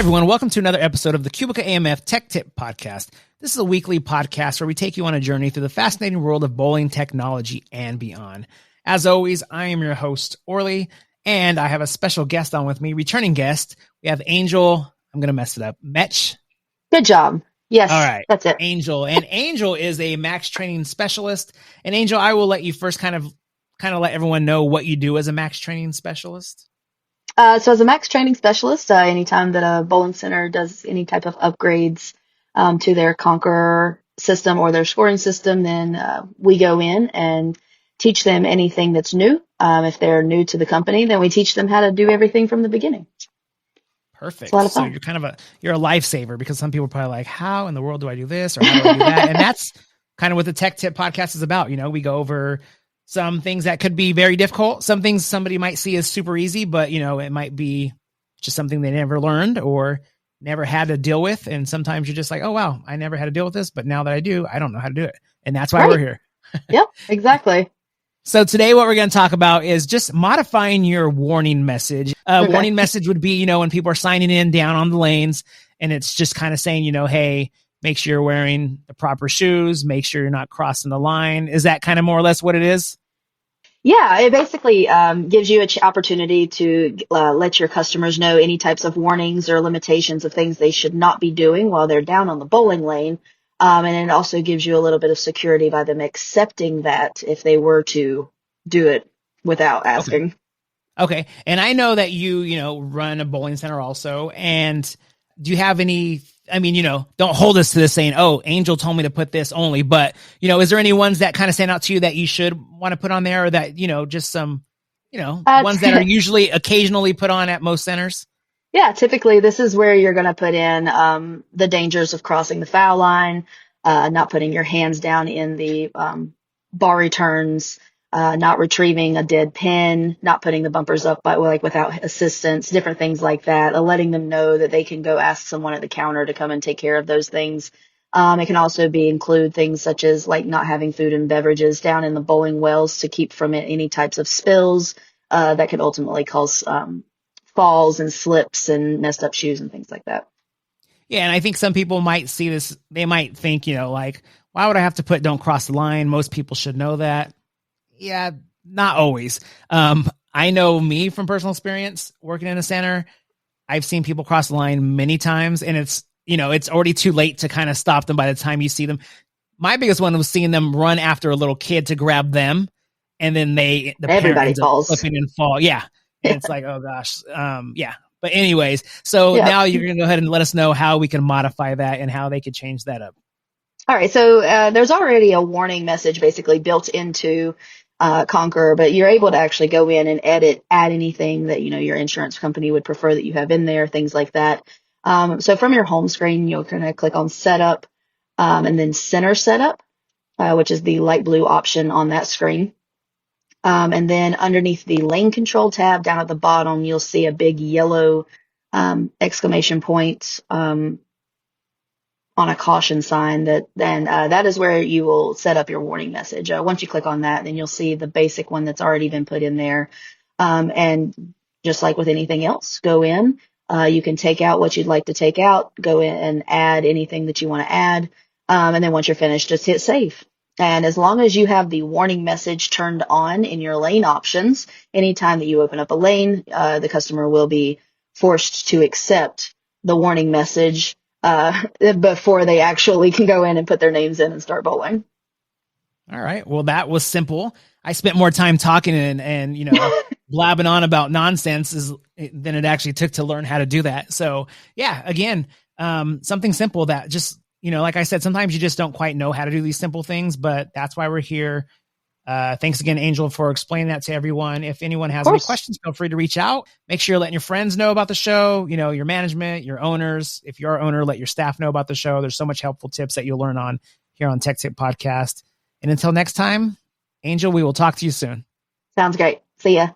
everyone. Welcome to another episode of the QubicaAMF Tech Tip Podcast. This is a weekly podcast where we take you on a journey through the fascinating world of bowling technology and beyond. As always, I am your host, Orly, and I have a special guest on with me, returning guest. We have Angel, I'm going to mess it up, Metsch. Good job. Yes, all right, that's it. Angel. And Angel is a Max training specialist. And Angel, I will let you first kind of let everyone know what you do as a Max training specialist. So as a Max training specialist, anytime that a bowling center does any type of upgrades to their Conqueror system or their scoring system, then we go in and teach them anything that's new. If they're new to the company, then we teach them how to do everything from the beginning. Perfect. So you're a lifesaver, because some people are probably like, how in the world do I do this? Or how do I do that? And that's kind of what the Tech Tip Podcast is about. You know, we go over some things that could be very difficult. Some things somebody might see as super easy, but you know, it might be just something they never learned or never had to deal with. And sometimes you're just like, oh, wow, I never had to deal with this, but now that I do, I don't know how to do it. And that's why we're here. Yep, exactly. So today what we're going to talk about is just modifying your warning message. Warning message would be, you know, when people are signing in down on the lanes and it's just kind of saying, you know, hey, make sure you're wearing the proper shoes, make sure you're not crossing the line. Is that kind of more or less what it is? Yeah, it basically gives you an opportunity to let your customers know any types of warnings or limitations of things they should not be doing while they're down on the bowling lane. And it also gives you a little bit of security by them accepting that if they were to do it without asking. Okay. And I know that you run a bowling center also. And do you have any, I mean, you know, don't hold us to this saying, oh, Angel told me to put this only, but, you know, is there any ones that kind of stand out to you that you should want to put on there, or that, you know, just some, you know, ones that are usually occasionally put on at most centers? Yeah, typically this is where you're going to put in the dangers of crossing the foul line, not putting your hands down in the bar returns, not retrieving a dead pin, not putting the bumpers up without assistance, different things like that, letting them know that they can go ask someone at the counter to come and take care of those things. It can also include things such as like not having food and beverages down in the bowling wells to keep from any types of spills that could ultimately cause falls and slips and messed up shoes and things like that. Yeah, and I think some people might see this, they might think, you know, like, why would I have to put don't cross the line? Most people should know that. Yeah, not always. I know me from personal experience working in a center, I've seen people cross the line many times, and it's, you know, it's already too late to kind of stop them by the time you see them. My biggest one was seeing them run after a little kid to grab them, and then everybody falls, slipping and fall. Yeah. And it's like, oh gosh. Yeah. But anyways, so now you're going to go ahead and let us know how we can modify that and how they could change that up. All right. So there's already a warning message basically built into Conqueror, but you're able to actually go in and add anything that, you know, your insurance company would prefer that you have in there, things like that. So from your home screen, you're going to click on setup and then center setup, which is the light blue option on that screen. And then underneath the lane control tab down at the bottom, you'll see a big yellow exclamation point on a caution sign. That is where you will set up your warning message. Once you click on that, then you'll see the basic one that's already been put in there. And just like with anything else, go in. You can take out what you'd like to take out, go in and add anything that you want to add. And then once you're finished, just hit save. And as long as you have the warning message turned on in your lane options, anytime that you open up a lane, the customer will be forced to accept the warning message before they actually can go in and put their names in and start bowling. All right. Well, that was simple. I spent more time talking and you know, blabbing on about nonsense than it actually took to learn how to do that. So yeah, again, something simple that just, you know, like I said, sometimes you just don't quite know how to do these simple things, but that's why we're here. Thanks again, Angel, for explaining that to everyone. If anyone has any questions, feel free to reach out. Make sure you're letting your friends know about the show, you know, your management, your owners. If you're an owner, let your staff know about the show. There's so much helpful tips that you'll learn on here on Tech Tip Podcast. And until next time, Angel, we will talk to you soon. Sounds great. See ya.